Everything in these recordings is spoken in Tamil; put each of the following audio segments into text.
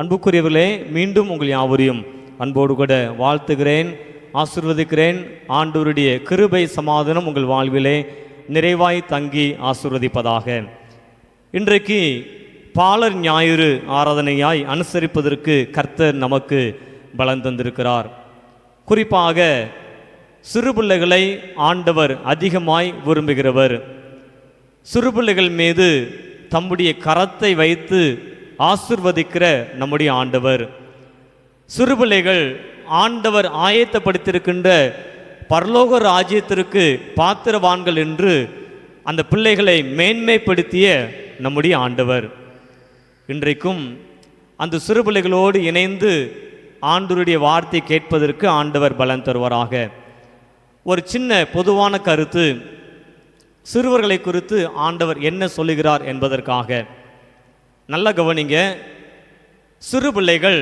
அன்புக்குரியவர்களே, மீண்டும் உங்கள் யாவரையும் அன்போடு கூட வாழ்த்துகிறேன், ஆசீர்வதிக்கிறேன். ஆண்டவருடைய கிருபை சமாதானம் உங்கள் வாழ்விலே நிறைவாய் தங்கி ஆசீர்வதிப்பதாக. இன்றைக்கு பாலர் ஞாயிறு ஆராதனையாய் அனுசரிப்பதற்கு கர்த்தர் நமக்கு பலன் தந்திருக்கிறார். குறிப்பாக சிறுபிள்ளைகளை ஆண்டவர் அதிகமாய் விரும்புகிறவர். சிறுபிள்ளைகள் மீது தம்முடைய கரத்தை வைத்து ஆசீர்வதிக்கிற நம்முடைய ஆண்டவர். சிறுபிள்ளைகள் ஆண்டவர் ஆயத்தப்படுத்தியிருக்கின்ற பரலோக ராஜ்யத்திற்கு பாத்திரவான்கள் என்று அந்த பிள்ளைகளை மேன்மைப்படுத்திய நம்முடைய ஆண்டவர். இன்றைக்கும் அந்த சிறுபிள்ளைகளோடு இணைந்து ஆண்டவருடைய வார்த்தை கேட்பதற்கு ஆண்டவர் பலன் தருவாராக. ஒரு சின்ன பொதுவான கருத்து, சிறுவர்களை குறித்து ஆண்டவர் என்ன சொல்லுகிறார் என்பதற்காக. நல்ல கவனிங்க. சிறு பிள்ளைகள்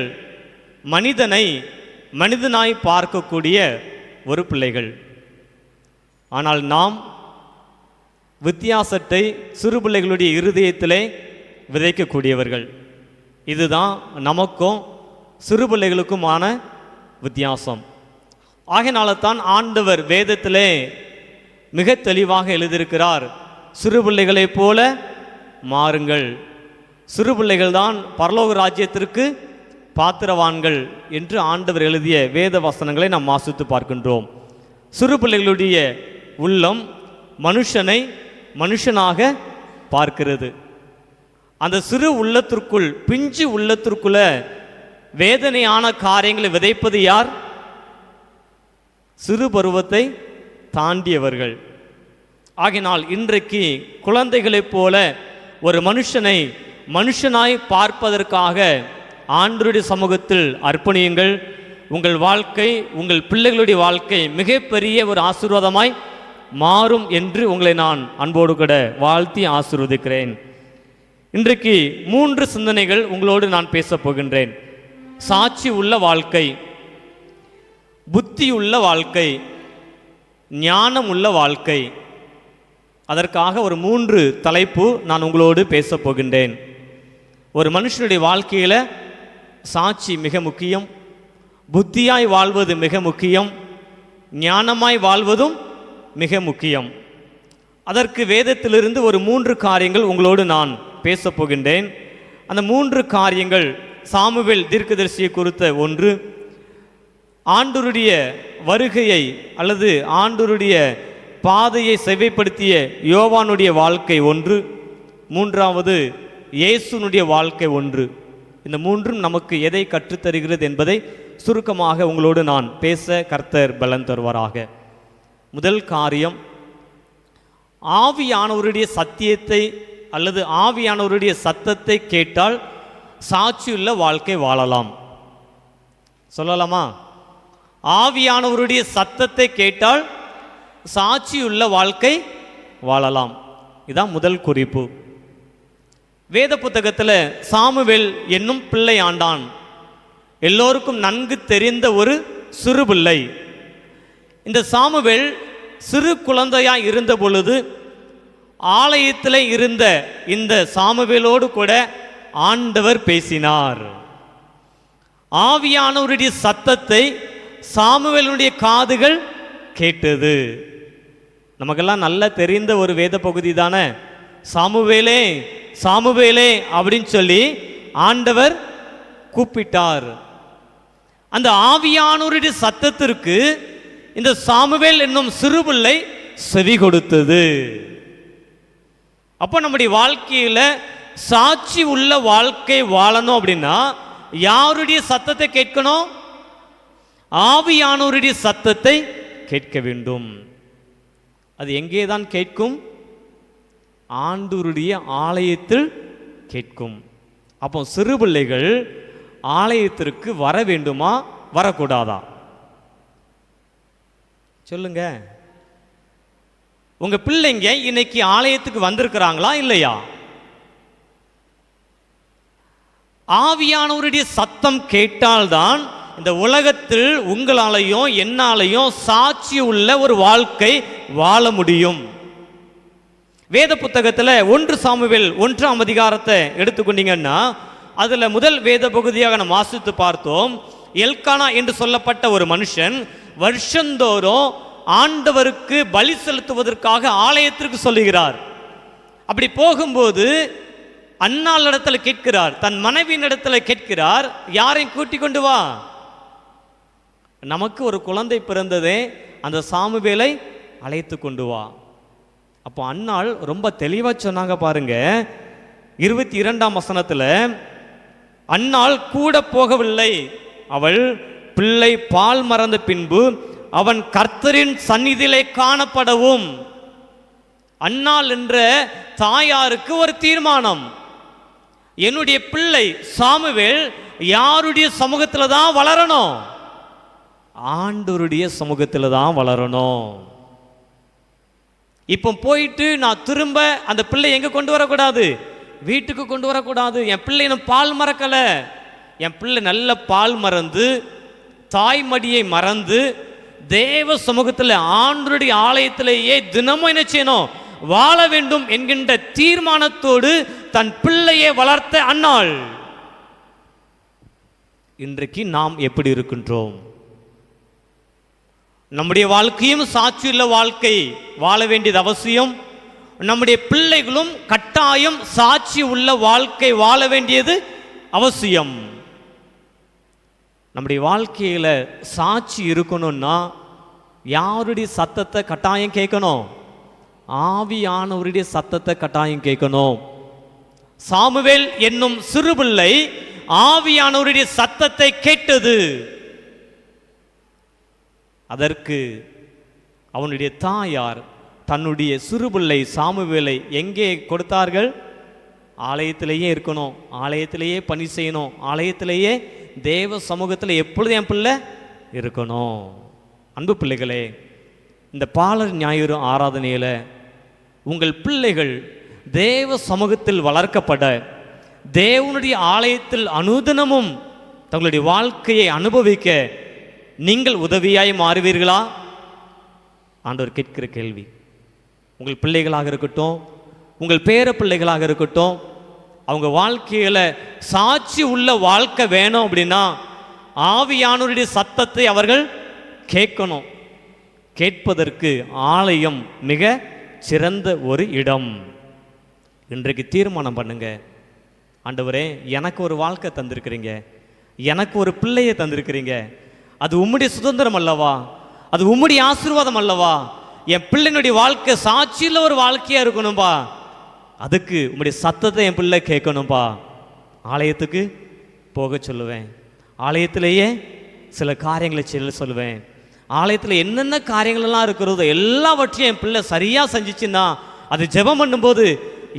மனிதனை மனிதனாய் பார்க்கக்கூடிய ஒரு பிள்ளைகள். ஆனால் நாம் வித்தியாசத்தை சிறு பிள்ளைகளுடைய இருதயத்திலே விதைக்கக்கூடியவர்கள். இதுதான் நமக்கும் சிறு பிள்ளைகளுக்குமான வித்தியாசம். ஆகையினால தான் ஆண்டவர் வேதத்திலே மிக தெளிவாக எழுதியிருக்கிறார், சிறு பிள்ளைகளைப் போல மாறுங்கள், சிறு பிள்ளைகள்தான் பரலோக ராஜ்யத்திற்கு பாத்திரவான்கள் என்று ஆண்டவர் எழுதிய வேத வசனங்களை நாம் வாசித்து பார்க்கின்றோம். சிறு பிள்ளைகளுடைய உள்ளம் மனுஷனை மனுஷனாக பார்க்கிறது. அந்த சிறு உள்ளத்திற்குள், பிஞ்சு உள்ளத்திற்குள்ள வேதனையான காரியங்களை விதைப்பது யார்? சிறு பருவத்தை தாண்டியவர்கள். ஆகினால் இன்றைக்கு குழந்தைகளைப் போல ஒரு மனுஷனை மனுஷனாய் பார்ப்பதற்காக ஆண்டவருடைய சமூகத்தில் அர்ப்பணியுங்கள். உங்கள் வாழ்க்கை, உங்கள் பிள்ளைகளுடைய வாழ்க்கை மிகப்பெரிய ஒரு ஆசீர்வாதமாய் மாறும் என்று உங்களை நான் அன்போடு கூட வாழ்த்தி ஆசீர்வதிக்கிறேன். இன்றைக்கு 3 சிந்தனைகள் உங்களோடு நான் பேசப் போகின்றேன். சாட்சி உள்ள வாழ்க்கை, புத்தி உள்ள வாழ்க்கை, ஞானம் உள்ள வாழ்க்கை. அதற்காக ஒரு 3 தலைப்பு நான் உங்களோடு பேசப் போகின்றேன். ஒரு மனுஷனுடைய வாழ்க்கையில் சாட்சி மிக முக்கியம், புத்தியாய் வாழ்வது மிக முக்கியம், ஞானமாய் வாழ்வதும் மிக முக்கியம். அதற்கு வேதத்திலிருந்து ஒரு 3 காரியங்கள் உங்களோடு நான் பேசப் போகின்றேன். அந்த 3 காரியங்கள் சாமுவேல் தீர்க்கதரிசியை குறித்த ஒன்று, ஆண்டவருடைய வருகையை அல்லது ஆண்டவருடைய பாதையை செவைப்படுத்திய யோவானுடைய வாழ்க்கை ஒன்று, 3வது இயேசுனுடைய வாழ்க்கை ஒன்று. இந்த 3ம் நமக்கு எதை கற்றுத்தருகிறது என்பதை சுருக்கமாக உங்களோடு நான் பேச கர்த்தர் பலன் தருவாராக. முதல் காரியம், ஆவியானவருடைய சத்தியத்தை அல்லது ஆவியானவருடைய சத்தத்தை கேட்டால் சாட்சியுள்ள வாழ்க்கை வாழலாம். சொல்லலாமா? ஆவியானவருடைய சத்தத்தை கேட்டால் சாட்சியுள்ள வாழ்க்கை வாழலாம். இதான் முதல் குறிப்பு. வேத புத்தகத்தில் சாமுவேல் என்னும் பிள்ளை ஆண்டான். எல்லோருக்கும் நன்கு தெரிந்த ஒரு சிறு பிள்ளை. இந்த சாமுவேல் சிறு குழந்தையாய் இருந்த பொழுது ஆலயத்தில் இருந்த இந்த சாமுவேலோடு கூட ஆண்டவர் பேசினார். ஆவியானவருடைய சத்தத்தை சாமுவேலுடைய காதுகள் கேட்டது. நமக்கெல்லாம் நல்லா தெரிந்த ஒரு வேத பகுதி தானே. சாமுவேலே சாமுவேலே அப்படின்னு சொல்லி ஆண்டவர் கூப்பிட்டார். அந்த ஆவியானவருடைய சத்தத்திற்கு இந்த சாமுவேல் என்னும் சிறுபிள்ளை செவி கொடுத்தது. அப்போ நம்முடைய வாழ்க்கையில் சாட்சி உள்ள வாழ்க்கை வாழணும் அப்படின்னா யாருடைய சத்தத்தை கேட்கணும்? ஆவியானவருடைய சத்தத்தை கேட்க வேண்டும். அது எங்கே தான் கேட்கும்? ஆண்டவருடைய ஆலயத்தில் கேட்கும். அப்போ சிறு பிள்ளைகள் ஆலயத்திற்கு வர வேண்டுமா, வரக்கூடாதா? சொல்லுங்க. உங்க பிள்ளைங்க இன்னைக்கு ஆலயத்துக்கு வந்திருக்கிறாங்களா இல்லையா? ஆவியானவருடைய சத்தம் கேட்டால்தான் இந்த உலகத்தில் உங்களாலையும் என்னாலையும் சாட்சி உள்ள ஒரு வாழ்க்கை வாழ முடியும். வேத புத்தகத்தில் 1 சாமுவேல் 1ஆம் அதிகாரத்தை எடுத்துக்கொண்டீங்கன்னா அதில் முதல் வேத பகுதியாக நாம் வாசித்து பார்த்தோம். எல்கானா என்று சொல்லப்பட்ட ஒரு மனுஷன் வருஷந்தோறும் ஆண்டவருக்கு பலி செலுத்துவதற்காக ஆலயத்திற்கு சொல்லுகிறார். அப்படி போகும்போது அன்னாள் இடத்துல கேட்கிறார், தன் மனைவியின் இடத்துல கேட்கிறார், யாரையும் கூட்டி கொண்டு வா, நமக்கு ஒரு குழந்தை பிறந்ததே, அந்த சாமுவேலை அழைத்து கொண்டு வா. அப்போ அன்னாள் ரொம்ப தெளிவா சொன்னாங்க பாருங்க. 22ஆம் வசனத்தில், அன்னாள் கூட போகவில்லை, அவள் பிள்ளை பால் மறந்த பின்பு அவன் கர்த்தரின் சந்நிதியிலே காணப்படவும். அன்னாள் என்ற தாயாருக்கு ஒரு தீர்மானம், என்னுடைய பிள்ளை சாமுவேல் யாருடைய சமூகத்தில் தான் வளரணும்? ஆண்டவருடைய சமூகத்தில் தான் வளரணும். இப்போ போயிட்டு நான் திரும்ப அந்த பிள்ளை எங்க கொண்டு வரக்கூடாது? வீட்டுக்கு கொண்டு வரக்கூடாது. என் பிள்ளை இன்னும் பால் மறக்கல. என் பிள்ளை நல்ல பால் மறந்து தாய்மடியை மறந்து தேவ சமூகத்தில் ஆண்டவருடைய ஆலயத்திலேயே தினமும் என்ன செய்யணும்? வாழ வேண்டும் என்கின்ற தீர்மானத்தோடு தன் பிள்ளையை வளர்த்த அன்னாள். இன்றைக்கு நாம் எப்படி இருக்கின்றோம்? நம்முடைய வாழ்க்கையும் சாட்சியுள்ள வாழ்க்கை வாழ வேண்டியது அவசியம். நம்முடைய பிள்ளைகளும் கட்டாயம் சாட்சி உள்ள வாழ்க்கை வாழ வேண்டியது அவசியம். நம்முடைய வாழ்க்கையில் சாட்சி இருக்கணும்னா யாருடைய சத்தத்தை கட்டாயம் கேட்கணும்? ஆவியானவருடைய சத்தத்தை கட்டாயம் கேட்கணும். சாமுவேல் என்னும் சிறுபிள்ளை ஆவியானவருடைய சத்தத்தை கேட்டது. அதற்கு அவனுடைய தாயார் தன்னுடைய சிறுபிள்ளை சாமுவேலை எங்கே கொடுத்தார்கள்? ஆலயத்திலேயே இருக்கணும், ஆலயத்திலேயே பணி செய்யணும், ஆலயத்திலேயே தேவ சமூகத்தில் எப்பொழுதும் என் பிள்ளை இருக்கணும். அன்பு பிள்ளைகளே, இந்த பாலர் ஞாயிறு ஆராதனையில் உங்கள் பிள்ளைகள் தேவ சமூகத்தில் வளர்க்கப்பட, தேவனுடைய ஆலயத்தில் அனுதினமும் தங்களுடைய வாழ்க்கையை அனுபவிக்க நீங்கள் உதவியாய் மாறுவீர்களா? ஆண்டவர் கேட்கிற கேள்வி. உங்கள் பிள்ளைகளாக இருக்கட்டும், உங்கள் பேர பிள்ளைகளாக இருக்கட்டும், அவங்க வாழ்க்கையில் சாட்சி உள்ள வாழ்க்கை வேணும் அப்படின்னா ஆவியானவருடைய சத்தத்தை அவர்கள் கேட்கணும். கேட்பதற்கு ஆலயம் மிக சிறந்த ஒரு இடம். இன்றைக்கு தீர்மானம் பண்ணுங்க, ஆண்டவரே எனக்கு ஒரு வாழ்க்கை தந்திருக்கிறீங்க, எனக்கு ஒரு பிள்ளையை தந்திருக்கிறீங்க, அது உம்முடைய சுதந்திரம் அல்லவா, அது உம்முடைய ஆசீர்வாதம் அல்லவா, என் பிள்ளைனுடைய வாழ்க்கை சாட்சியில் ஒரு வாழ்க்கையா இருக்கணும்பா, அதுக்கு உம்முடைய சத்தத்தை என் பிள்ளை கேட்கணும்பா. ஆலயத்துக்கு போக சொல்லுவேன், ஆலயத்திலேயே சில காரியங்களை சொல்லுவேன், ஆலயத்தில் என்னென்ன காரியங்களெல்லாம் இருக்கிறதோ எல்லாவற்றையும் என் பிள்ளை சரியாக செஞ்சிச்சுன்னா அது ஜெபம் பண்ணும்போது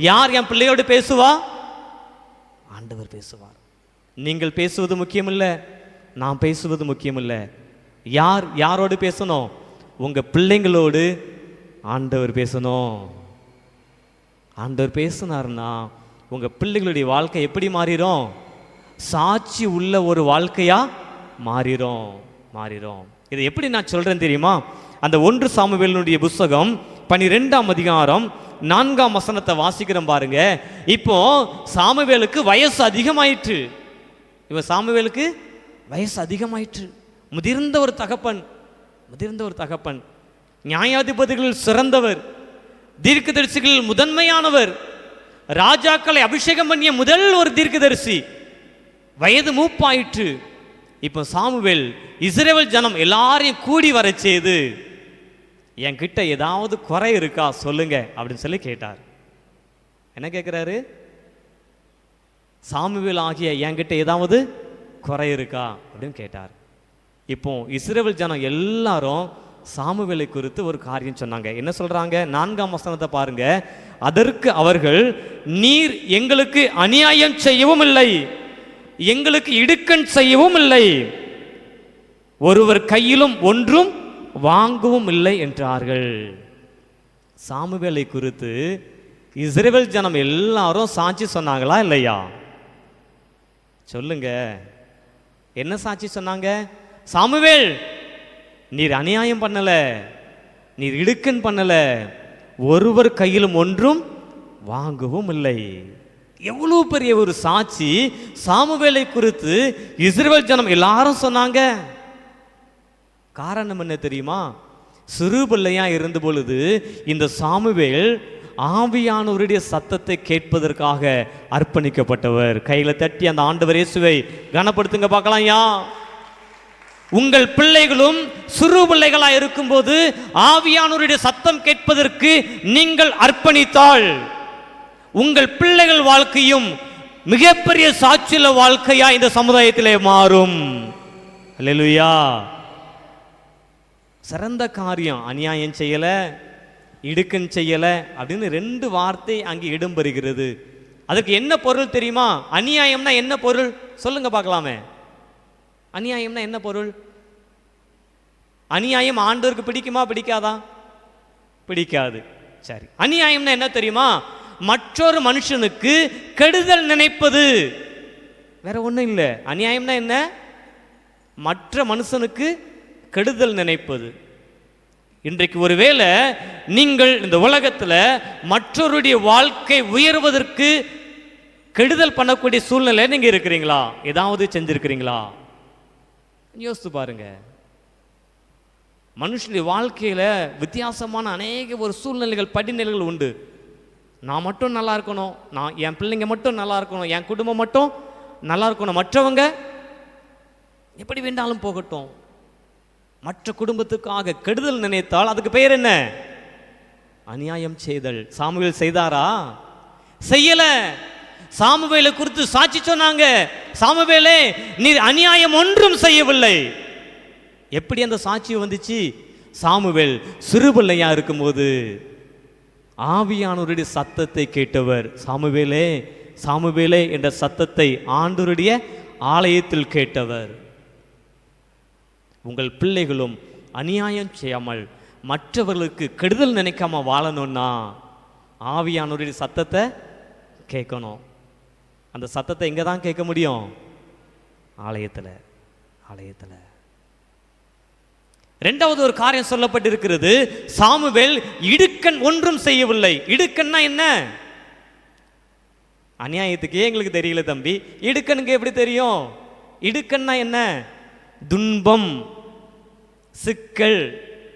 யார் என் பிள்ளையோடு பேசுவா? ஆண்டவர் பேசுவார். நீங்கள் பேசுவது முக்கியமில்லை, நான் பேசுவது முக்கியமில்லை. யார் யாரோடு பேசணும்? உங்கள் பிள்ளைங்களோடு ஆண்டவர் பேசணும். ஆண்டவர் பேசினார்னா உங்கள் பிள்ளைகளுடைய வாழ்க்கை எப்படி மாறிடும்? சாட்சி உள்ள ஒரு வாழ்க்கையாக மாறிடும். இதை எப்படி நான் சொல்கிறேன் தெரியுமா? அந்த 1 சாமுவேலினுடைய புஸ்தகம் 12ஆம் அதிகாரம் 4ஆம் வசனத்தை வாசிக்கிறோம் பாருங்க. இப்போ சாமுவேலுக்கு வயசு அதிகமாயிற்று. சாமுவேலுக்கு வயசு அதிகமாயிற்று. முதிர்ந்த ஒரு தகப்பன், நியாயாதிபதிகளில் சிறந்தவர், தீர்க்கதரிசிகளில் முதன்மையானவர், ராஜாக்களை அபிஷேகம் பண்ணிய முதல் ஒரு தீர்க்கதரிசி. வயது மூப்பாயிற்று. இப்போ சாமுவேல் இஸ்ரவேல் ஜனம் எல்லாரையும் கூடி வர செய்து, என்கிட்ட ஏதாவது குறை இருக்கா சொல்லுங்க அப்படின்னு சொல்லி கேட்டார். என்ன கேட்குறாரு? சாமுவேல் ஆகிய என்கிட்ட ஏதாவது குறை இருக்கா அப்படின்னு கேட்டார். இப்போ இஸ்ரவேல் ஜனம் எல்லாரும் சாமுவேலை குறித்து ஒரு காரியம் சொன்னாங்க. என்ன சொல்றாங்க? 4ஆம் வசனத்தை பாருங்க. அதற்கு அவர்கள், நீர் எங்களுக்கு அநியாயம் செய்யவும் இல்லை, எங்களுக்கு இடுக்கண் செய்யவும் இல்லை, ஒருவர் கையிலும் ஒன்றும் வாங்கவும் இல்லை என்றார்கள். சாமுவேலை குறித்து இஸ்ரவேல் ஜனம் எல்லாரும் சாட்சி சொன்னாங்களா இல்லையா? சொல்லுங்க, என்ன சாட்சி சொன்னாங்க? சாமுவேல், நீர் அநியாயம் பண்ணல, நீர் இடுக்கண் பண்ணல, ஒருவர் கையிலும் ஒன்றும் வாங்கவும் இல்லை. எவ்வளவு பெரிய ஒரு சாட்சி சாமுவேலை குறித்து இஸ்ரவேல் ஜனம் எல்லாரும் சொன்னாங்க. காரணம் என்ன தெரியுமா? சிறு பிள்ளையா இருந்த பொழுது இந்த சாமுவேல் ஆவியானவருடைய சத்தத்தை கேட்பதற்காக அர்ப்பணிக்கப்பட்டவர். கையில தட்டி அந்த ஆண்டவர் இயேசுவை கனப்படுத்துங்க பார்க்கலாம். யா, உங்கள் பிள்ளைகளும் சிறு பிள்ளைகளா இருக்கும்போது ஆவியானவருடைய சத்தம் கேட்பதற்கு நீங்கள் அர்ப்பணித்தால் உங்கள் பிள்ளைகள் வாழ்க்கையும் மிகப்பெரிய சாட்சியுள்ள வாழ்க்கையா இந்த சமுதாயத்திலே மாறும். அல்லேலூயா. சிறந்த காரியம் அநியாயம் செய்யல, இடுக்கன் செய்யல அப்படின்னு 2 வார்த்தை அங்கே இடம்பெறுகிறது. அதுக்கு என்ன பொருள் தெரியுமா? அநியாயம்னா என்ன பொருள் சொல்லுங்க பார்க்கலாமே. அநியாயம்னா என்ன பொருள்? அநியாயம் ஆண்டவருக்கு பிடிக்குமா பிடிக்காதா? பிடிக்காது. சரி, அநியாயம்னா என்ன தெரியுமா? மற்றொரு மனுஷனுக்கு கெடுதல் நினைப்பது, வேற ஒன்றும் இல்லை. அநியாயம்னா என்ன? மற்ற மனுஷனுக்கு கெடுதல் நினைப்பது. இன்றைக்கு ஒருவேளை நீங்கள் இந்த உலகத்தில் மற்றொருடைய வாழ்க்கை உயர்வதற்கு கெடுதல் பண்ணக்கூடிய சூழ்நிலை நீங்க இருக்கிறீங்களா? ஏதாவது செஞ்சிருக்கிறீங்களா? யோசித்து பாருங்க. மனுஷனுடைய வாழ்க்கையில வித்தியாசமான அநேக ஒரு சூழ்நிலைகள், படிநிலைகள் உண்டு. நான் மட்டும் நல்லா இருக்கணும், நான் என் பிள்ளைங்க மட்டும் நல்லா இருக்கணும், என் குடும்பம் மட்டும் நல்லா இருக்கணும், மற்றவங்க எப்படி வேண்டாலும் போகட்டும். மற்ற குடும்பத்துக்காக கெடுதல் நினைத்தால் அதுக்கு பெயர் என்ன? அநியாயம் செய்தல். சாமுவேல் செய்தாரா? செய்யல. சாமுவேலை குறித்து சாட்சி சொன்னாங்க, சாமுவேலே நீ அநியாயம் ஒன்றும் செய்யவில்லை. எப்படி அந்த சாட்சி வந்துச்சு? சாமுவேல் சிறுபிள்ளையா இருக்கும்போது ஆவியானவருடைய சத்தத்தை கேட்டவர். சாமுவேலே சாமுவேலே என்ற சத்தத்தை ஆண்டவருடைய ஆலயத்தில் கேட்டவர். உங்கள் பிள்ளைகளும் அநியாயம் செய்யாமல் மற்றவர்களுக்கு கெடுதல் நினைக்காம வாழணும்னா ஆவியானவருடைய சத்தத்தை கேட்கணும். அந்த சத்தத்தை எங்கே தான் கேட்க முடியும்? ஆலயத்தில். ஆலயத்தில். 2வது ஒரு காரியம் சொல்லப்பட்டிருக்கிறது. சாமுவேல் இடுக்கண் ஒன்றும் செய்யவில்லை. இடுக்கண்னா என்ன? அநியாயத்துக்கே எங்களுக்கு தெரியல தம்பி, இடுக்கனுக்கு எப்படி தெரியும்? இடுக்கண்னா என்ன? துன்பம், சிக்கல்,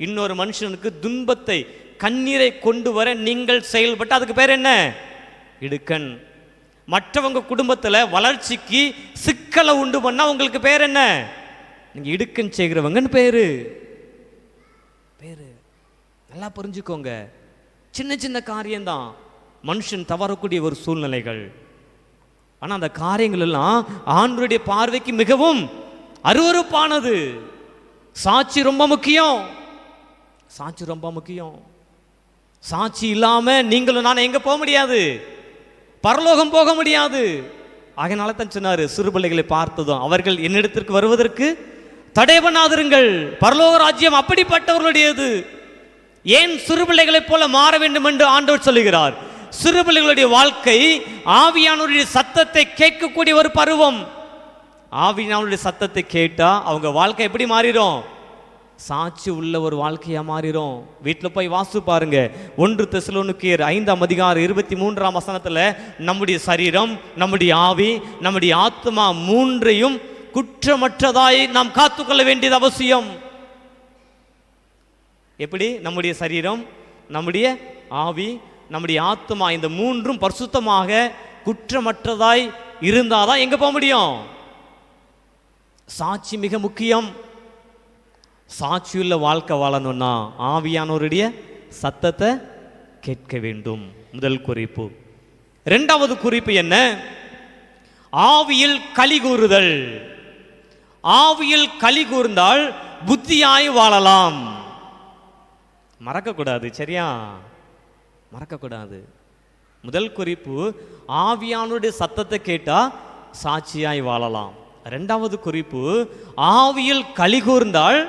இன்னொரு மனுஷனுக்கு துன்பத்தை, கண்ணீரை கொண்டு வர நீங்கள் செயல்பட்டு அதுக்கு பேர் என்ன? இடுக்கண். மற்றவங்க குடும்பத்தில் வளர்ச்சிக்கு சிக்கலை உண்டு பண்ணா உங்களுக்கு பேர் என்ன? நீங்க இடுக்கண் செய்கிறவங்கன்னு பேரு. நல்லா புரிஞ்சுக்கோங்க. சின்ன சின்ன காரியம்தான் மனுஷன் தவறக்கூடிய ஒரு சூழ்நிலைகள். ஆனால் அந்த காரியங்கள் எல்லாம் ஆண்டவருடைய பார்வைக்கு மிகவும் அருவருப்பானது. சாட்சி ரொம்ப முக்கியம். சாட்சி ரொம்ப முக்கியம். சாட்சி இல்லாம நீங்களும் நான் எங்க போக முடியாது, பரலோகம் போக முடியாது. அதனால தான் சொன்னாரு, சிறு பிள்ளைகளை பார்த்ததும் அவர்கள் என்னிடத்திற்கு வருவதற்கு தடை பண்ணாதிருங்கள், பரலோக ராஜ்யம் அப்படிப்பட்டவர்களுடையது. ஏன் சிறு பிள்ளைகளைப் போல மாற வேண்டும் என்று ஆண்டவர் சொல்லுகிறார்? சிறு பிள்ளைகளுடைய வாழ்க்கை ஆவியானவருடைய சத்தத்தை கேட்கக்கூடிய ஒரு பருவம். ஆவியானவருடைய சத்தத்தை கேட்டா அவங்க வாழ்க்கை எப்படி மாறிடும்? சாட்சி உள்ள ஒரு வாழ்க்கையா மாறிடும். வீட்டில் போய் வாசி பாருங்க. 1 தெசலோனிக்கேயர் 5ஆம் அதிகாரம் 23ஆம் வசனத்துல நம்முடைய சரீரம், நம்முடைய ஆவி, நம்முடைய ஆத்மா மூன்றையும் குற்றமற்றதாய் நாம் காத்துக்கொள்ள வேண்டியது அவசியம். எப்படி? நம்முடைய சரீரம், நம்முடைய ஆவி, நம்முடைய ஆத்மா, இந்த மூன்றும் பரிசுத்தமாக குற்றமற்றதாய் இருந்தாதான் எங்க போக முடியும்? சாட்சி மிக முக்கியம். சாட்சியுள்ள வாழ்க்கை வாழணும்னா ஆவியானவருடைய சத்தத்தை கேட்க வேண்டும். முதல் குறிப்பு. 2வது குறிப்பு என்ன? ஆவியில் களி கூறுதல். ஆவியில் களி கூர்ந்தால் புத்தியாய் வாழலாம். மறக்கக்கூடாது, சரியா? மறக்கக்கூடாது. முதல் குறிப்பு, ஆவியானுடைய சத்தத்தை கேட்டா சாட்சியாய் வாழலாம். 2வது குறிப்பு, ஆவியில் களி கூர்ந்தால்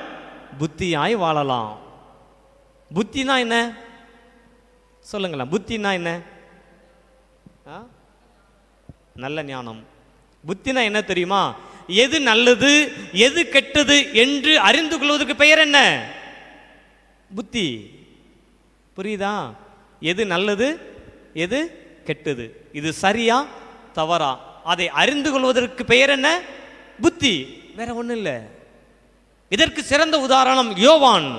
புத்தியாய் வாழலாம். புத்தினா என்ன சொல்லுங்களேன்? புத்தினா என்ன? நல்ல ஞானம். புத்தினா என்ன தெரியுமா? எது நல்லது எது கெட்டது என்று அறிந்து கொள்வதற்கு பெயர் என்ன? புத்தி. புரியுதா? எது நல்லது எது கெட்டது, இது சரியா தவறா? அதை அறிந்து கொள்வதற்கு பெயர் என்ன? புத்தி, வேற ஒன்றும் இல்லை. இதற்கு சிறந்த உதாரணம் யோவான்.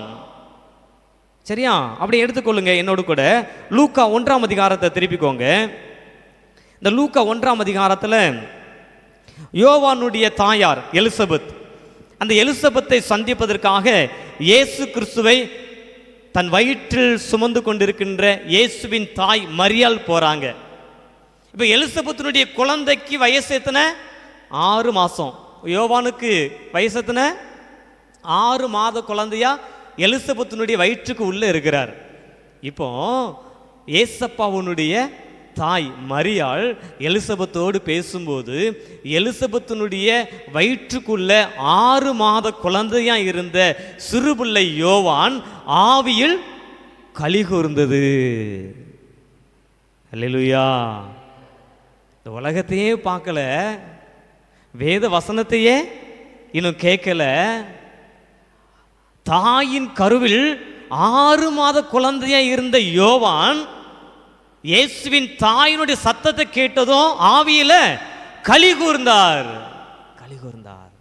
சரியா? அப்படி எடுத்துக்கொள்ளுங்க என்னோடு கூட. லூக்கா 1ஆம் அதிகாரத்தை திருப்பிக்கோங்க. இந்த லூக்கா 1ஆம் அதிகாரத்தில் யோவானுடைய தாயார் எலிசபெத், அந்த எலிசபெத்தை சந்திப்பதற்காக இயேசு கிறிஸ்துவை தன் வயிற்றில் சுமந்து கொண்டிருக்கின்ற இயேசுவின் தாய் மரியாள் போறாங்க. இப்போ எலிசபெத்தினுடைய குழந்தைக்கு வயசு எத்தனை? 6 மாதம். யோவானுக்கு வயசு எத்தனை? 6 மாத குழந்தையா எலிசபெத்தினுடைய வயிற்றுக்கு உள்ளே இருக்கிறார். இப்போ ஏசப்பாவுனுடைய தாய் மரியாள் எலிசபெத்தோடு பேசும்போது எலிசபெத்தினுடைய வயிற்றுக்குள்ள 6 மாத குழந்தையா இருந்த சிறுபிள்ளை யோவான் ஆவியில் களி கூர்ந்தது. அல்லேலூயா. இந்த உலகத்தையே பார்க்கல, வேத வசனத்தையே இன்னும் கேட்கல, தாயின் கருவில் 6 மாத குழந்தையா இருந்த யோவான் இயேசுவின் தாயினுடைய சத்தத்தை கேட்டதும் ஆவியில களி கூர்ந்தார். களி கூர்ந்தார்.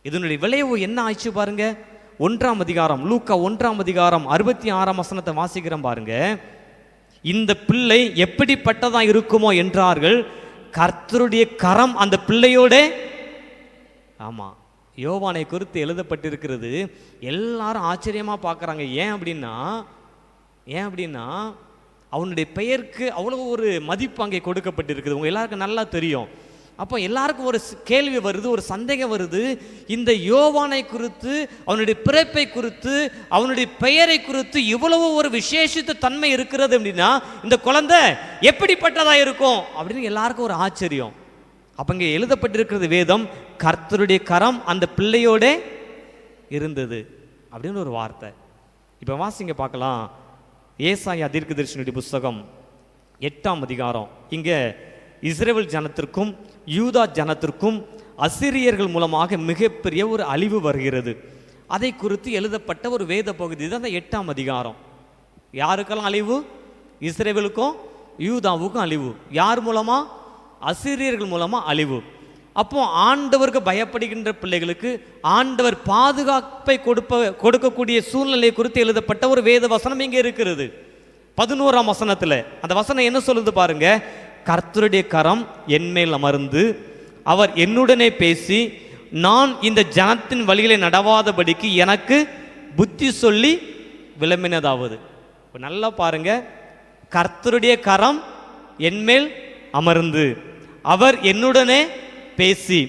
இதனுடைய விளைவு என்ன ஆயிடுச்சு பாருங்க. 1ஆம் அதிகாரம், லூக்கா 1ஆம் அதிகாரம் 66ஆம் வசனத்தை வாசிக்கிறோம் பாருங்க. இந்த பிள்ளை எப்படிப்பட்டதா இருக்குமோ என்றார்கள். கர்த்தருடைய கரம் அந்த பிள்ளையோட. ஆமா, யோவானை குறித்து எழுதப்பட்டிருக்கிறது. எல்லாரும் ஆச்சரியமா பார்க்குறாங்க. ஏன் அப்படின்னா அவனுடைய பெயருக்கு அவ்வளோ ஒரு மதிப்பு அங்கே கொடுக்கப்பட்டிருக்குது. உங்க எல்லாருக்கும் நல்லா தெரியும். அப்போ எல்லாருக்கும் ஒரு கேள்வி வருது, ஒரு சந்தேகம் வருது. இந்த யோவானை குறித்து, அவனுடைய பிறப்பை குறித்து, அவனுடைய பெயரை குறித்து இவ்வளவு ஒரு விசேஷித்த தன்மை இருக்கிறது அப்படின்னா இந்த குழந்தை எப்படிப்பட்டதா இருக்கும் அப்படின்னு எல்லாருக்கும் ஒரு ஆச்சரியம். அப்போ இங்கே எழுதப்பட்டிருக்கிறது வேதம், கர்த்தருடைய கரம் அந்த பிள்ளையோட இருந்தது அப்படின்னு ஒரு வார்த்தை. இப்போ வாசிங்க பார்க்கலாம். ஏசாயா தீர்க்கதரிசியினுடைய புஸ்தகம் 8ஆம் அதிகாரம். இங்கே இஸ்ரவேல் ஜனத்திற்கும் யூதா ஜனத்திற்கும் அசிரியர்கள் மூலமாக மிகப்பெரிய ஒரு அழிவு வருகிறது. அதை குறித்து எழுதப்பட்ட ஒரு வேத பகுதி தான் அந்த 8ஆம் அதிகாரம். யாருக்கெல்லாம் அழிவு? இஸ்ரவேலுக்கும் யூதாவுக்கும் அழிவு. யார் மூலமா? அசிரியர்கள் மூலமா அழிவு. அப்போ ஆண்டவருக்கு பயப்படுகின்ற பிள்ளைகளுக்கு ஆண்டவர் பாதுகாப்பை கொடுக்கக்கூடிய சூழ்நிலை குறித்து எழுதப்பட்ட ஒரு வேத வசனம் இங்கே இருக்கிறது. 11ஆம் வசனத்தில் அந்த வசனம் என்ன சொல்லுது பாருங்க. கர்த்தருடைய கரம் என்மேல் அமர்ந்து அவர் என்னுடனே பேசி நான் இந்த ஜனத்தின் வழிகளை நடவாதபடிக்கு எனக்கு புத்தி சொல்லி விளம்பினதாவது. இப்போ நல்லா பாருங்க. கர்த்தருடைய கரம் என்மேல் அமர்ந்து அவர் என்னுடனே பேசி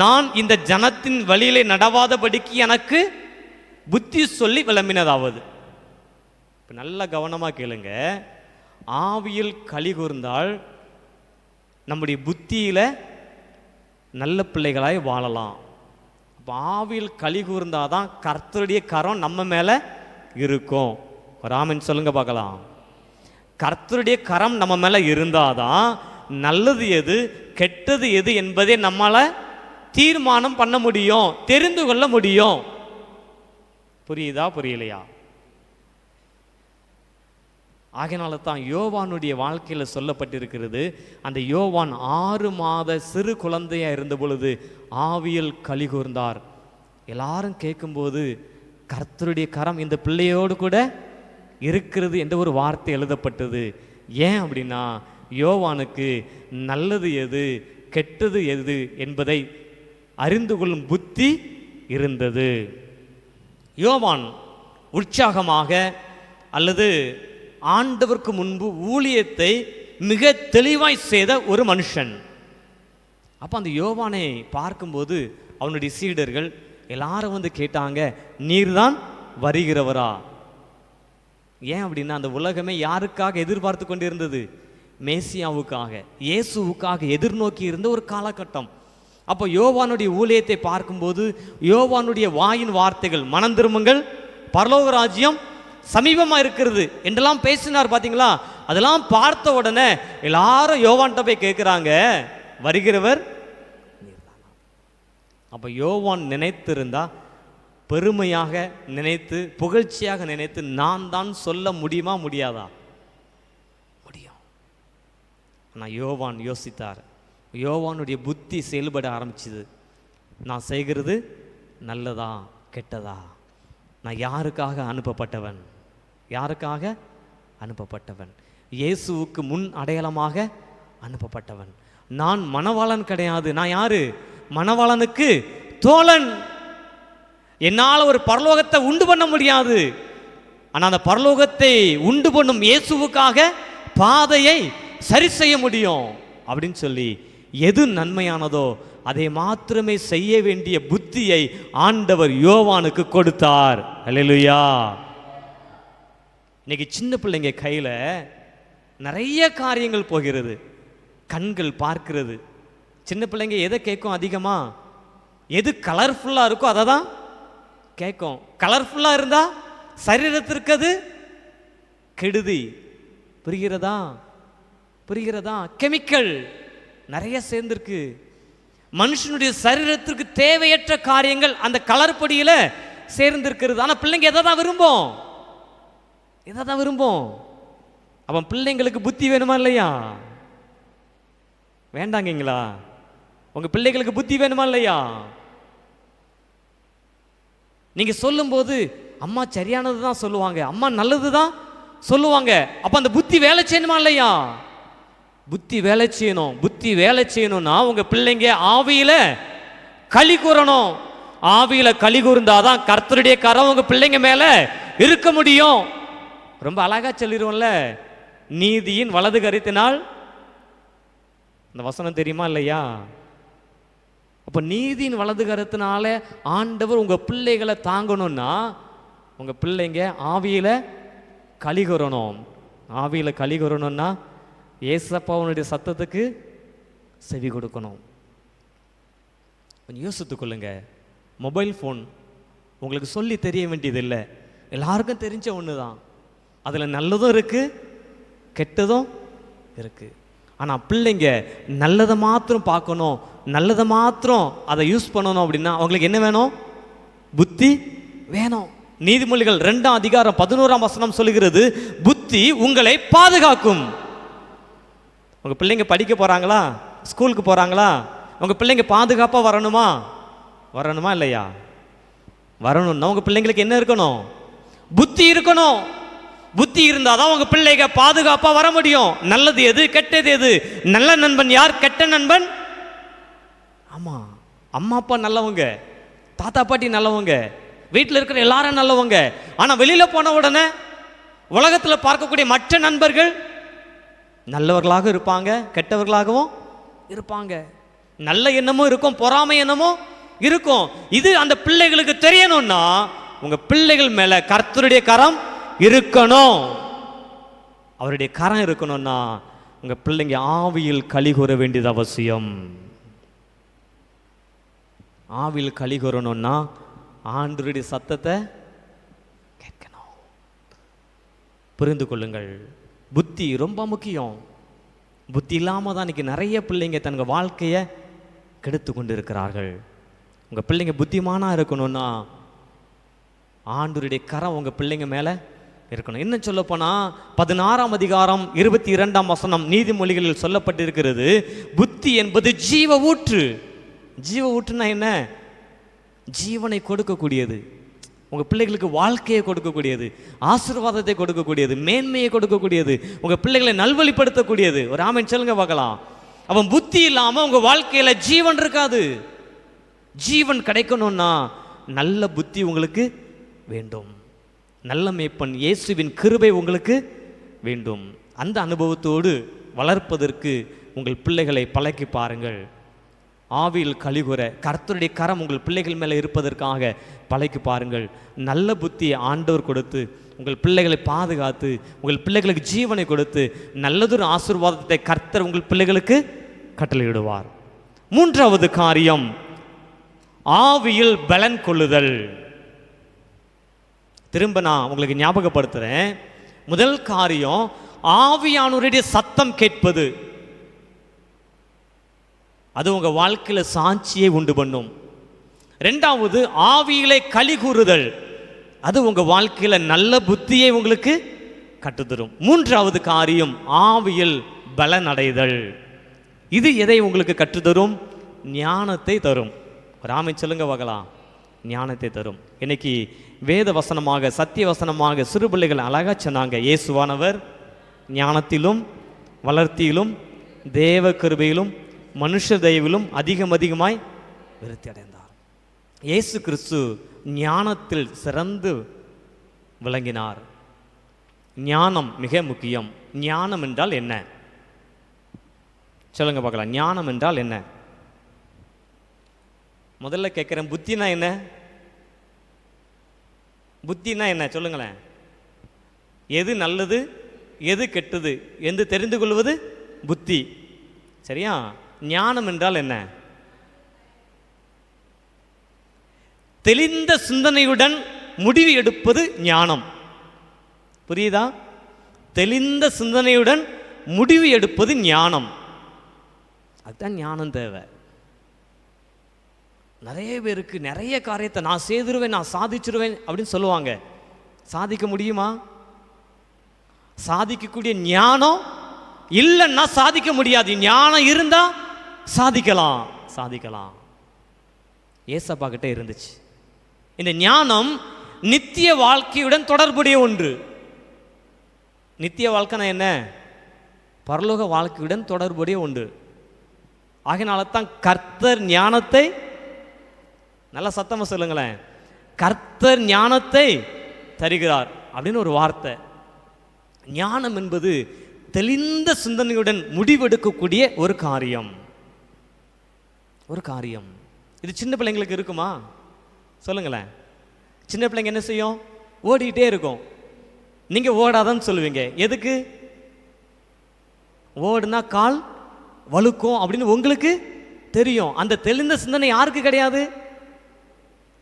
நான் இந்த ஜனத்தின் வழியிலே நடவாதபடிக்கு எனக்கு புத்தி சொல்லி விளம்பினதாவது. இப்போ நல்ல கவனமாக கேளுங்க. ஆவியில் களி கூர்ந்தால் நம்முடைய புத்தியில் நல்ல பிள்ளைகளாய் வாழலாம். அப்போ ஆவியில் களி கூர்ந்தாதான் கர்த்தருடைய கரம் நம்ம மேலே இருக்கும். ராமன் சொல்லுங்க பார்க்கலாம். கர்த்தருடைய கரம் நம்ம மேலே இருந்தாதான் நல்லது எது கெட்டது எது என்பதை நம்மளால் தீர்மானம் பண்ண முடியும், தெரிந்து கொள்ள முடியும். புரியுதா புரியலையா? ஆகையினால தான் யோவானுடைய வாழ்க்கையில் சொல்லப்பட்டிருக்கிறது. அந்த யோவான் 6 மாத சிறு குழந்தையா இருந்த பொழுது ஆவியில் களி கூர்ந்தார். எல்லாரும் கேட்கும்போது கர்த்தருடைய கரம் இந்த பிள்ளையோடு கூட இருக்கிறது என்ற ஒரு வார்த்தை எழுதப்பட்டது. ஏன் அப்படின்னா யோவானுக்கு நல்லது எது கெட்டது எது என்பதை அறிந்து கொள்ளும் புத்தி இருந்தது. யோவான் உற்சாகமாக அல்லது ஆண்டவருக்கு முன்பு ஊழியத்தை மிக தெளிவாய் செய்த ஒரு மனுஷன். அப்போ அந்த யோவானை பார்க்கும்போது அவனுடைய சீடர்கள் எல்லாரும் வந்து கேட்டாங்க, நீர்தான் வருகிறவரா? ஏன் அப்படின்னா அந்த உலகமே யாருக்காக எதிர்பார்த்து கொண்டிருந்தது? மேசியாவுக்காக, இயேசுவுக்காக எதிர்நோக்கி இருந்த ஒரு காலகட்டம். அப்போ யோவானுடைய ஊழியத்தை பார்க்கும்போது யோவானுடைய வாயின் வார்த்தைகள், மனம் திரும்புங்கள், பரலோக ராஜ்யம் சமீபமாக இருக்கிறது என்றெல்லாம் பேசினார் பார்த்தீங்களா? அதெல்லாம் பார்த்த உடனே எல்லாரும் யோவான்கிட்ட போய் கேட்குறாங்க, வருகிறவர். அப்போ யோவான் நினைத்திருந்தா பெருமையாக நினைத்து புகழ்ச்சியாக நினைத்து நான் தான் சொல்ல முடியுமா முடியாதா? முடியும். ஆனால் யோவான் யோசித்தார். யோவானுடைய புத்தி செயல்பட ஆரம்பிச்சுது. நான் செய்கிறது நல்லதா கெட்டதா? நான் யாருக்காக அனுப்பப்பட்டவன்? யாருக்காக அனுப்பப்பட்டவன்? இயேசுவுக்கு முன் அடையாளமாக அனுப்பப்பட்டவன். நான் மணவாளன் கிடையாது. நான் யாரு? மணவாளனுக்கு தோழன். என்னால் ஒரு பரலோகத்தை உண்டு பண்ண முடியாது. ஆனால் அந்த பரலோகத்தை உண்டு பண்ணும் இயேசுவுக்காக பாதையை சரி செய்ய முடியும் அப்படின்னு சொல்லி எது நன்மையானதோ அதை மாத்திரமே செய்ய வேண்டிய புத்தியை ஆண்டவர் யோவானுக்கு கொடுத்தார். அல்லேலூயா. இன்னைக்கு சின்ன பிள்ளைங்க கையில் நிறைய காரியங்கள் போகிறது. கண்கள் பார்க்கிறது. சின்ன பிள்ளைங்க எதை கேட்கும்? அதிகமாக எது கலர்ஃபுல்லாக இருக்கோ அதை தான் கேட்கும். கலர்ஃபுல்லாக இருந்தால் சரீரத்திற்கு அது கெடுதி. புரிகிறதா? புரிகிறதா? கெமிக்கல் நிறைய சேர்ந்திருக்கு. மனுஷனுடைய சரீரத்திற்கு தேவையற்ற காரியங்கள் அந்த கலர் பொடியில் சேர்ந்திருக்கிறது. ஆனால் பிள்ளைங்க எதை தான் விரும்பும்? எதை தான் விரும்பும்? அவன் பிள்ளைங்களுக்கு புத்தி வேணுமா இல்லையா? வேண்டாங்கங்களா? உங்கள் பிள்ளைகளுக்கு புத்தி வேணுமா இல்லையா? நீங்கள் சொல்லும்போது அம்மா சரியானது தான் சொல்லுவாங்க, அம்மா நல்லது தான் சொல்லுவாங்க. அப்போ அந்த புத்தி வேலை செய்யணுமா இல்லையா? புத்தி வேலை செய்யணும். புத்தி வேலை செய்யணும்னா உங்கள் பிள்ளைங்க ஆவியில் களி கூறணும். ஆவியில் களி கூர்ந்தாதான் கர்த்தருடைய கரம் உங்கள் பிள்ளைங்க மேலே இருக்க முடியும். ரொம்ப அழகாக சொல்லிடுவோம்ல, நீதியின் வலது கரத்தினால். அந்த வசனம் தெரியுமா இல்லையா? அப்போ நீதியின் வலது கரத்தினால ஆண்டவர் உங்கள் பிள்ளைகளை தாங்கணும்னா உங்கள் பிள்ளைங்க ஆவியில் களி கூறணும். ஆவியில் களி கூறணும்னா ஏசப்பாவுடைய சத்தத்துக்கு செவி கொடுக்கணும். கொஞ்சம் யோசித்துக்கொள்ளுங்க. மொபைல் ஃபோன் உங்களுக்கு சொல்லி தெரிய வேண்டியதில்லை, எல்லாருக்கும் தெரிஞ்ச ஒன்று தான். அதில் நல்லதும் இருக்குது, கெட்டதும் இருக்குது. ஆனால் பிள்ளைங்க நல்லதை மாத்திரம் பார்க்கணும், நல்லதை மாத்திரம் அதை யூஸ் பண்ணணும் அப்படின்னா அவங்களுக்கு என்ன வேணும்? புத்தி வேணும். நீதிமொழிகள் 2ஆம் அதிகாரம் 11ஆம் வசனம் சொல்லுகிறது, புத்தி உங்களை பாதுகாக்கும். உங்கள் பிள்ளைங்க படிக்க போகிறாங்களா? ஸ்கூலுக்கு போகிறாங்களா? உங்கள் பிள்ளைங்க பாதுகாப்பாக வரணுமா இல்லையா? வரணும்னா உங்கள் பிள்ளைங்களுக்கு என்ன இருக்கணும்? புத்தி இருக்கணும். புத்தி இருந்தால் தான் உங்கள் பிள்ளைங்க பாதுகாப்பாக வர முடியும். நல்லது எது, கெட்டது எது? நல்ல நண்பன் யார், கெட்ட நண்பன்? ஆமாம், அம்மா அப்பா நல்லவங்க, தாத்தா பாட்டி நல்லவங்க, வீட்டில் இருக்கிற எல்லாரும் நல்லவங்க. ஆனால் வெளியில் போன உடனே உலகத்தில் பார்க்கக்கூடிய மற்ற நண்பர்கள் நல்லவர்களாக இருப்பாங்க, கெட்டவர்களாகவும் இருப்பாங்க. நல்ல எண்ணமும் இருக்கும், பொறாமை எண்ணமும் இருக்கும். இது அந்த பிள்ளைகளுக்கு தெரியணும்னா உங்கள் பிள்ளைகள் மேலே கர்த்தருடைய கரம் இருக்கணும். அவருடைய கரம் இருக்கணும்னா உங்கள் பிள்ளைங்க ஆவியில் களி கூற வேண்டியது அவசியம். ஆவியில் களி கூறணும்னா ஆண்டவருடைய சத்தத்தை கேட்கணும். புரிந்து கொள்ளுங்கள், புத்தி ரொம்ப முக்கியம். புத்தி இல்லாமல் தான் இன்றைக்கி நிறைய பிள்ளைங்க தங்கள் வாழ்க்கையை கெடுத்து கொண்டு இருக்கிறார்கள். உங்கள் பிள்ளைங்க புத்திமானாக இருக்கணும்னா ஆண்டவருடைய கரம் உங்கள் பிள்ளைங்க மேலே இருக்கணும். இன்னும் சொல்லப்போனால் 16ஆம் அதிகாரம் 22ஆம் வசனம் நீதிமொழிகளில் சொல்லப்பட்டிருக்கிறது, புத்தி என்பது ஜீவ ஊற்று. ஜீவ ஊற்றுனா என்ன? ஜீவனை கொடுக்கக்கூடியது, உங்கள் பிள்ளைகளுக்கு வாழ்க்கையை கொடுக்கக்கூடியது, ஆசீர்வாதத்தை கொடுக்கக்கூடியது, மேன்மையை கொடுக்கக்கூடியது, உங்கள் பிள்ளைகளை நல்வழிப்படுத்தக்கூடியது. ஒரு ஆமென் சொல்லுங்க பார்க்கலாம். அவன் புத்தி இல்லாமல் உங்கள் வாழ்க்கையில் ஜீவன் இருக்காது. ஜீவன் கிடைக்கணும்னா நல்ல புத்தி உங்களுக்கு வேண்டும். நல்ல மேய்ப்பன் இயேசுவின் கிருபை உங்களுக்கு வேண்டும். அந்த அனுபவத்தோடு வளர்ப்பதற்கு உங்கள் பிள்ளைகளை பழக்கி பாருங்கள். ஆவியில் கலிகுற கர்த்தருடைய கரம் உங்கள் பிள்ளைகள் மேலே இருப்பதற்காக பழக்கி பாருங்கள். நல்ல புத்தியை ஆண்டவர் கொடுத்து உங்கள் பிள்ளைகளை பாதுகாத்து உங்கள் பிள்ளைகளுக்கு ஜீவனை கொடுத்து நல்லதொரு ஆசீர்வாதத்தை கர்த்தர் உங்கள் பிள்ளைகளுக்கு கட்டளையிடுவார். 3வது காரியம், ஆவியில் பலன் கொள்ளுதல். திரும்ப நான் உங்களுக்கு ஞாபகப்படுத்துகிறேன். முதல் காரியம், ஆவியானவருடைய சத்தம் கேட்பது. அது உங்கள் வாழ்க்கையில் சாட்சியை உண்டு பண்ணும். 2வது, ஆவியிலே களி கூறுதல். அது உங்கள் வாழ்க்கையில் நல்ல புத்தியை உங்களுக்கு கற்றுத்தரும். 3வது காரியம், ஆவியில் பலனடைதல். இது எதை உங்களுக்கு கற்றுத்தரும்? ஞானத்தை தரும். ராமை சொல்லுங்க பார்க்கலாம். ஞானத்தை தரும். இன்னைக்கு வேத வசனமாக, சத்திய வசனமாக சிறு பிள்ளைகள் அழகா சொன்னாங்க. இயேசுவானவர் ஞானத்திலும் வளர்த்தியிலும் தேவ கிருபையிலும் மனுஷ தயவிலும் அதிகமாய் விருத்தி அடைந்தார். இயேசு கிறிஸ்து ஞானத்தில் சிறந்து விளங்கினார். ஞானம் மிக முக்கியம். ஞானம் என்றால் என்ன சொல்லுங்க பார்க்கலாம். ஞானம் என்றால் என்ன? முதல்ல கேட்குறேன், புத்தினா என்ன? புத்தினா என்ன சொல்லுங்களேன். எது நல்லது எது கெட்டது என்று தெரிந்து கொள்வது புத்தி. சரியா? ஞானம் என்றால் என்ன? தெளிந்த சிந்தனையுடன் முடிவு எடுப்பது ஞானம். புரியுதா? தெளிந்த சிந்தனையுடன் முடிவு எடுப்பது ஞானம். அதுதான் ஞானம் தேவை. நிறைய பேருக்கு நிறைய காரியத்தை நான் செய்திருவேன், நான் சாதிச்சிருவேன் அப்படின்னு சொல்லுவாங்க. சாதிக்க முடியுமா? சாதிக்கக்கூடிய ஞானம் இல்லைன்னா சாதிக்க முடியாது. ஞானம் இருந்தா சாதிக்கலாம். சாதிக்கலாம். ஏசப்பா கிட்ட இருந்துச்சு. இந்த ஞானம் நித்திய வாழ்க்கையுடன் தொடர்புடைய ஒன்று. நித்திய வாழ்க்கைனா என்ன? பரலோக வாழ்க்கையுடன் தொடர்புடைய ஒன்று. ஆகையினால தான் கர்த்தர் ஞானத்தை, நல்ல சத்தமா சொல்லுங்களேன், கர்த்தர் ஞானத்தை தருகிறார் அப்படின்னு ஒரு வார்த்தை. ஞானம் என்பது தெளிந்த சிந்தனையுடன் முடிவெடுக்கக்கூடிய ஒரு காரியம். ஒரு காரியம். இது சின்ன பிள்ளைங்களுக்கு இருக்குமா? சொல்லுங்களேன். சின்ன பிள்ளைங்க என்ன செய்யும்? ஓடிக்கிட்டே இருக்கும். நீங்கள் ஓடாதான்னு சொல்லுவீங்க. எதுக்கு? ஓடுனா கால் வழுக்கும் அப்படின்னு உங்களுக்கு தெரியும். அந்த தெளிந்த சிந்தனை யாருக்கு கிடையாது?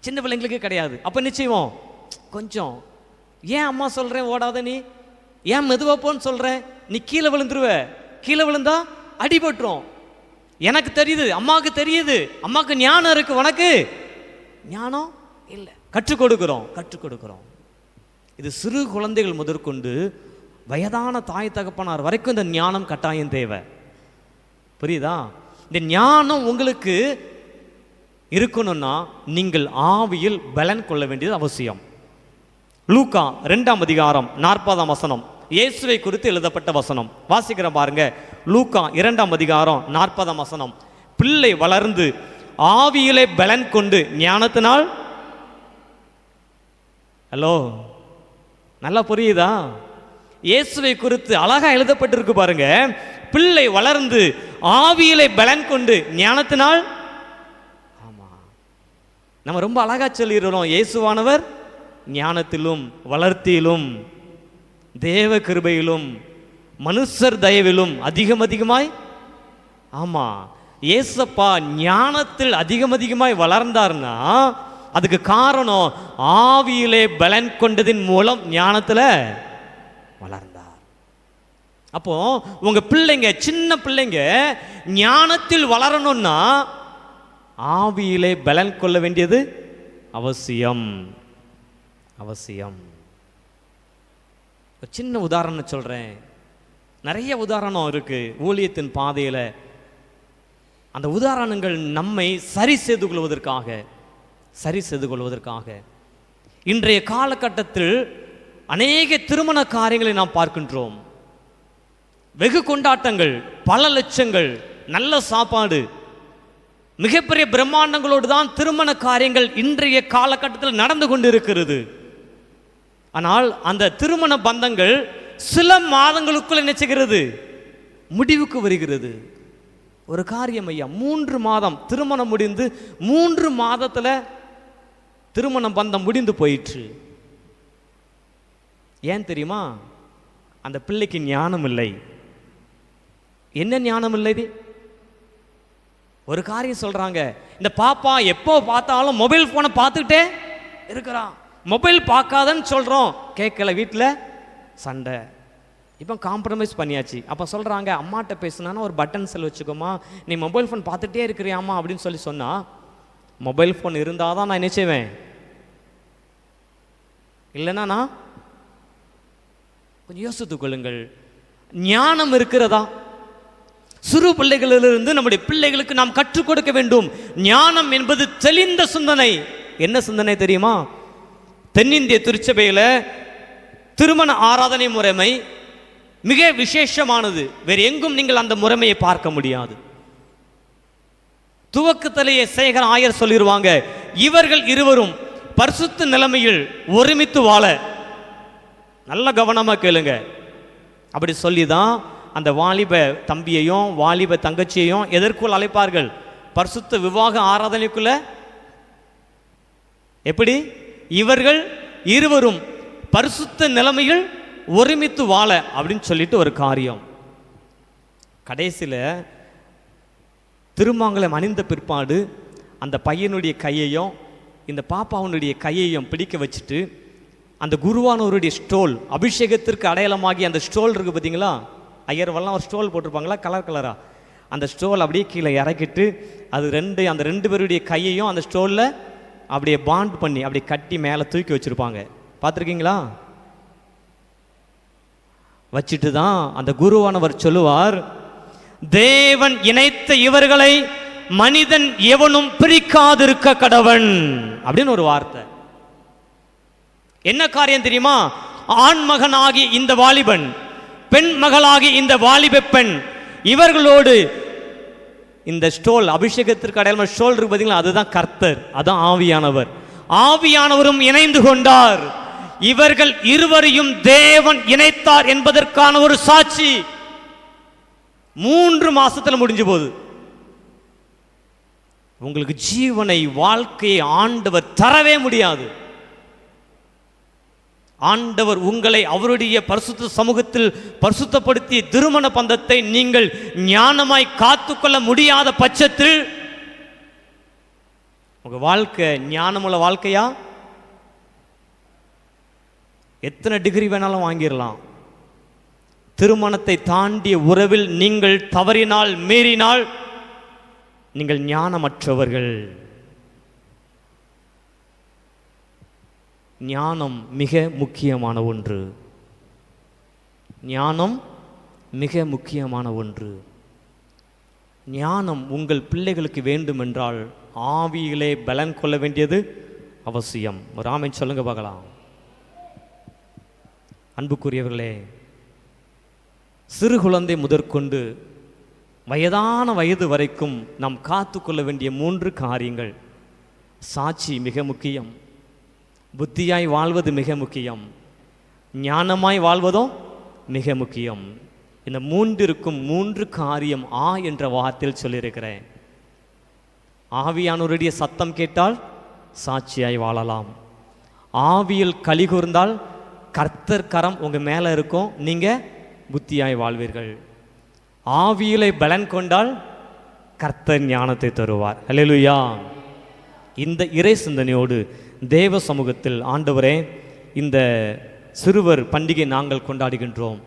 சின்ன பிள்ளைங்களுக்கு கிடையாது. அப்போ நிச்சயம் கொஞ்சம், ஏன் அம்மா சொல்கிறேன் ஓடாத, நீ ஏன் மெதுவா போன்னு சொல்கிறேன், நீ கீழே விழுந்துருவ, கீழே விழுந்தா அடிபட்டுரும். எனக்கு தெரியுது, அம்மாவுக்கு தெரியுது, அம்மாவுக்கு ஞானம் இருக்கு, உனக்கு ஞானம் இல்லை. கற்றுக் கொடுக்கிறோம். இது சிறு குழந்தைகள் முதற்கொண்டு வயதான தாய் தகப்பனார் வரைக்கும் இந்த ஞானம் கட்டாயம் தேவை. புரியுதா? இந்த ஞானம் உங்களுக்கு இருக்கணும்னா நீங்கள் ஆவியில் பலன் கொள்ள வேண்டியது அவசியம். லூக்கா 2ஆம் அதிகாரம் 40ஆம் வசனம் இயேசுவை குறித்து எழுதப்பட்ட வசனம். வாசிக்கிறேன் பாருங்க. லூக்கா 2ஆம் அதிகாரம் 40ஆம் வசனம். பிள்ளை வளர்ந்து ஆவியிலே பலன் கொண்டு ஞானத்தினால், ஹலோ நல்லா புரியுதா? இயேசுவை குறித்து அழகா எழுதப்பட்டிருக்கு பாருங்க. பிள்ளை வளர்ந்து ஆவியிலே பலன் கொண்டு ஞானத்தினால். ஆமா, நம்ம ரொம்ப அழகா சொல்லிடுறோம். இயேசுவானவர் ஞானத்திலும் வளர்த்தியிலும் தேவ கிருபையிலும் மனுஷர் தயவிலும் அதிகமாய். ஆமா, ஏசப்பா ஞானத்தில் அதிகமாய் வளர்ந்தார்னா அதுக்கு காரணம் ஆவியிலே பலன் கொண்டதின் மூலம் ஞானத்தில் வளர்ந்தார். அப்போ உங்க பிள்ளைங்க, சின்ன பிள்ளைங்க ஞானத்தில் வளரணும்னா ஆவியிலே பலன் கொள்ள வேண்டியது அவசியம். ஒரு சின்ன உதாரணம் சொல்றேன். நிறைய உதாரணம் இருக்கு ஊழியத்தின் பாதையில். அந்த உதாரணங்கள் நம்மை சரி செய்து கொள்வதற்காக இன்றைய காலகட்டத்தில் அநேக திருமண காரியங்களை நாம் பார்க்கின்றோம். வெகு கொண்டாட்டங்கள், பல லட்சங்கள், நல்ல சாப்பாடு, மிகப்பெரிய பிரம்மாண்டங்களோடு தான் திருமண காரியங்கள் இன்றைய காலகட்டத்தில் நடந்து கொண்டிருக்கிறது. ஆனால் அந்த திருமண பந்தங்கள் சில மாதங்களுக்குள் என்ன செய்கிறது? முடிவுக்கு வருகிறது. ஒரு காரியம் ஐயா, 3 மாதம் திருமணம் முடிந்து 3 மாதத்தில் திருமண பந்தம் முடிந்து போயிற்று. ஏன் தெரியுமா? அந்த பிள்ளைக்கு ஞானம் இல்லை. என்ன ஞானம் இல்லை? ஒரு காரியம் சொல்றாங்க, இந்த பாப்பா எப்போ பார்த்தாலும் மொபைல் போனை பார்த்துக்கிட்டே இருக்கிறான். மொபைல் பார்க்காதன்னு சொல்றோம், கேட்கல, வீட்டில் சண்டை. இப்போ காம்ப்ரமைஸ் பண்ணியாச்சு. அப்போ சொல்றாங்க, அம்மாட்ட பேசுனா ஒரு பட்டன் செல் வச்சுக்கோமா, நீ மொபைல் ஃபோன் பார்த்துட்டே இருக்கிறியாம்மா அப்படின்னு சொன்னா, மொபைல் ஃபோன் இருந்தால் தான் நான் என்ன செய்வேன், இல்லைன்னா நான். கொஞ்சம் யோசித்துக் கொள்ளுங்கள். ஞானம் இருக்கிறதா? சிறு பிள்ளைகளிலிருந்து நம்முடைய பிள்ளைகளுக்கு நாம் கற்றுக் கொடுக்க வேண்டும். ஞானம் என்பது தெளிந்த சிந்தனை. என்ன சிந்தனை தெரியுமா? தென்னிந்திய திருச்சபையில் திருமண ஆராதனை முறைமை மிக விசேஷமானது. வேறு எங்கும் நீங்கள் அந்த முறைமையை பார்க்க முடியாது. துவக்கத்திலேயே சேகர ஆயர் சொல்லிடுவாங்க, இவர்கள் இருவரும் பரிசுத்த நிலைமையில் ஒருமித்து வாழ. நல்ல கவனமா கேளுங்க. அப்படி சொல்லிதான் அந்த வாலிப தம்பியையும் வாலிப தங்கச்சியையும் எதற்குள் அழைப்பார்கள்? பரிசுத்த விவாக ஆராதனைக்குள்ள. எப்படி? இவர்கள் இருவரும் பரிசுத்த நிலைமையில் ஒருமித்து வாழ அப்படின்னு சொல்லிட்டு ஒரு காரியம். கடைசியில் திருமாங்கலம் அணிந்த பிற்பாடு அந்த பையனுடைய கையையும் இந்த பாப்பாவுடைய கையையும் பிடிக்க வச்சுட்டு அந்த குருவானவருடைய ஸ்டோல், அபிஷேகத்திற்கு அடையாளமாகி அந்த ஸ்டோல் இருக்குது பார்த்தீங்களா? ஐயர்வெல்லாம் ஒரு ஸ்டோல் போட்டிருப்பாங்களா, கலர் கலராக. அந்த ஸ்டோல் அப்படியே கீழே இறக்கிட்டு அந்த ரெண்டு பேருடைய கையையும் அந்த ஸ்டோலில் அப்படியே பாண்ட் பண்ணி அப்படியே கட்டி மேலே தூக்கி வச்சுருப்பாங்க. பார்த்துருக்கீங்களா? வச்சுட்டு தான் அந்த குருவானவர் சொல்லுவார், தேவன் இணைத்த இவர்களை மனிதன் எவனும் பிரிக்காதிருக்க கடவன் அப்படின்னு ஒரு வார்த்தை. என்ன காரியம் தெரியுமா? ஆண் மகனாகி இந்த வாலிபன், பெண் மகளாகி இந்த வாலிப பெண், இவர்களோடு இந்த ஸ்டோல், அபிஷேகத்திற்கு அடையாளம் ஸ்டோல் இருக்கு பார்த்தீங்களா? அதுதான் கர்த்தர், அதுதான் ஆவியானவர். ஆவியானவரும் இணைந்து கொண்டார். இவர்கள் இருவரையும் தேவன் இணைத்தார் என்பதற்கான ஒரு சாட்சி 3 மாசத்துல முடிஞ்சு போகுது. உங்களுக்கு ஜீவனை, வாழ்க்கையை ஆண்டவர் தரவே முடியாது. ஆண்டவர் உங்களை அவருடைய பரிசுத்த சமூகத்தில் பரிசுத்தப்படுத்திய திருமண பந்தத்தை நீங்கள் ஞானமாய் காத்துக்கொள்ள முடியாத பட்சத்தில் உங்க வாழ்க்கை ஞானமுள்ள வாழ்க்கையா? எத்தனை டிகிரி வேணாலும் வாங்கிடலாம். திருமணத்தை தாண்டிய உறவில் நீங்கள் தவறினால், மீறினால் நீங்கள் ஞானமற்றவர்கள். ஞானம் மிக முக்கியமான ஒன்று. ஞானம் மிக முக்கியமான ஒன்று. ஞானம் உங்கள் பிள்ளைகளுக்கு வேண்டுமென்றால் ஆவியிலே பலன் கொள்ள வேண்டியது அவசியம். ஒரு ஆமென் சொல்லுங்க பார்க்கலாம். அன்புக்குரியவர்களே, சிறு குழந்தை முதற்கொண்டு வயதான வயது வரைக்கும் நாம் காத்து கொள்ள வேண்டிய 3 காரியங்கள். சாட்சி மிக முக்கியம், புத்தியாய் வாழ்வது மிக முக்கியம், ஞானமாய் வாழ்வதும் மிக முக்கியம். இந்த 3 காரியம் என்ற வார்த்தையில் சொல்லியிருக்கிறேன். ஆவியானவருடைய சத்தம் கேட்டால் சாட்சியாய் வாழலாம். ஆவியில் களி கூர்ந்தால் கர்த்தர் கரம் உங்கள் மேலே இருக்கும், நீங்கள் புத்தியாய் வாழ்வீர்கள். ஆவியிலே பலன் கொண்டால் கர்த்தர் ஞானத்தை தருவார். அல்லேலூயா. இந்த இறை சிந்தனையோடு தேவ சமூகத்தில், ஆண்டவரே, இந்த சிறுவர் பண்டிகை நாங்கள் கொண்டாடுகின்றோம்.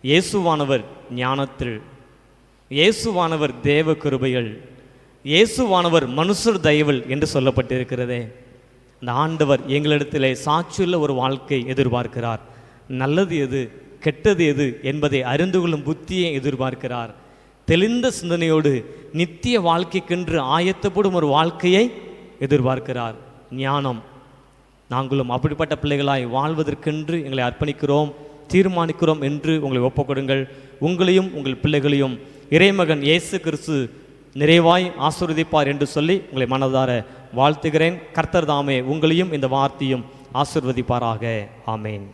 இயேசுவானவர் ஞானத்தில், இயேசுவானவர் தேவ கிருபைகள், இயேசுவானவர் மனுஷர் தயவில் என்று சொல்லப்பட்டிருக்கிறதே. அந்த ஆண்டவர் எங்களிடத்திலே சாட்சியுள்ள ஒரு வாழ்க்கை எதிர்பார்க்கிறார். நல்லது எது, கெட்டது எது என்பதை அறிந்து கொள்ளும் புத்தியை எதிர்பார்க்கிறார். தெளிந்த சிந்தனையோடு நித்திய வாழ்க்கைக்கென்று ஆயத்தப்படும் ஒரு வாழ்க்கையை எதிர்பார்க்கிறார். ஞானம். நாங்களும் அப்படிப்பட்ட பிள்ளைகளாய் வாழ்வதற்கென்று எங்களை அர்ப்பணிக்கிறோம், தீர்மானிக்கிறோம் என்று உங்களை ஒப்புக்கொடுங்கள். உங்களையும் உங்கள் பிள்ளைகளையும் இறைமகன் இயேசு கிறிஸ்து நிறைவாய் ஆசீர்வதிப்பார் என்று சொல்லி உங்களை மனதார வாழ்த்துகிறேன். கர்த்தர் தாமே உங்களையும் இந்த வார்த்தையும் ஆசீர்வதிப்பாராக. ஆமேன்.